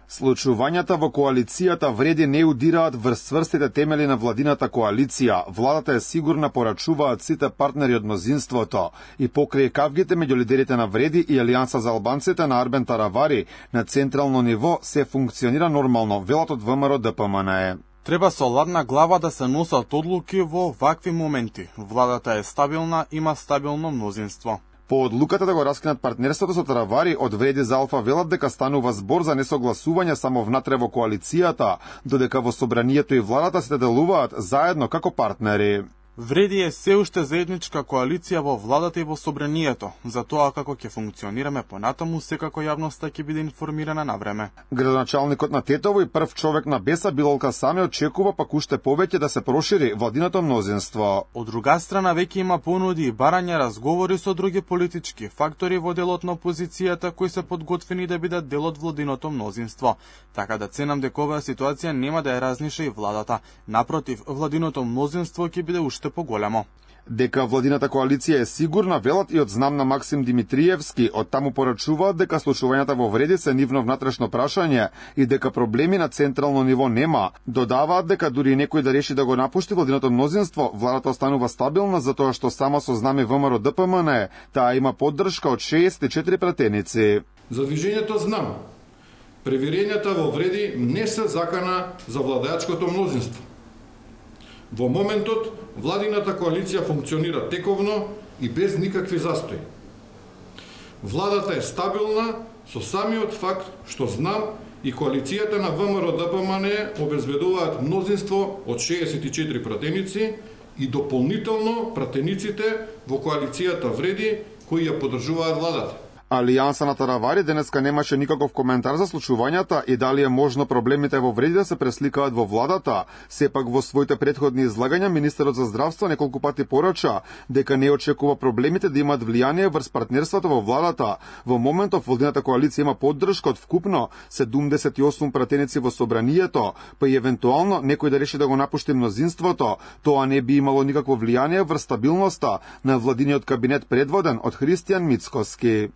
Случувањата во коалицијата вреди не удираат врз цврстите темели на владината коалиција. Владата е сигурна, порачуваат сите партнери од мнозинството. И покрај кавгите меѓу лидерите на Вреди и Алијанса за албанците на Арбен Таравари, на централно ниво се функционира нормално, велат од ВМРО ДПМН. Треба со ладна глава да се носат одлуки во вакви моменти. Владата е стабилна, има стабилно мнозинство. По одлуката да го раскинат партнерството со Таравари, од Вреди за Алфа велат дека станува збор за несогласување само внатре во коалицијата, додека во собранието и владата се делуваат заедно како партнери. Вреди е се уште заедничка коалиција во владата и во собранието. За тоа како ќе функционираме понатаму, секако јавноста ќе биде информирана на време. Градоначалникот на Тетово и прв човек на Беса Билолка Саме очекува пак уште повеќе да се прошири владиното мнозинство. Од друга страна веќе има понуди и барања разговори со други политички фактори во делот на опозицијата кои се подготвени да бидат дел од владиното мнозинство. Така да ценам дека оваа ситуација нема да ја разниша и владата. Напротив, владиното мнозинство ќе биде уште поголемо. Дека владината коалиција е сигурна, велат и од знам на Максим Димитриевски, од таму порачуваат дека случувањата во Вреди се нивно внатрешно прашање и дека проблеми на централно ниво нема. Додаваат дека дури некој да реши да го напушти владиното мнозинство, владата останува стабилна затоа што само со знаме ВМРО ДПМН, таа има поддршка од 64 пратеници. За движењето знам, преверењата во Вреди не се закана за владеачкото мнозинство. Во моментот, владината коалиција функционира тековно и без никакви застои. Владата е стабилна со самиот факт што знам и коалицијата на ВМРО ДПМН обезбедуваат мнозинство од 64 пратеници и дополнително пратениците во коалицијата Вреди кои ја поддржуваат владата. Алијанса на Таравари денеска немаше никаков коментар за случувањата и дали е можно проблемите во Вреди да се пресликаат во владата. Сепак во своите претходни излагања министерот за здравство неколку пати порача дека не очекува проблемите да имаат влијание врз партнерството во владата. Во моментов владината коалиција има поддршка од вкупно 78 пратеници во собранието, па и евентуално некој да реши да го напушти мнозинството, тоа не би имало никакво влијание врз стабилноста на владиниот кабинет предводен од Христијан Мицкоски.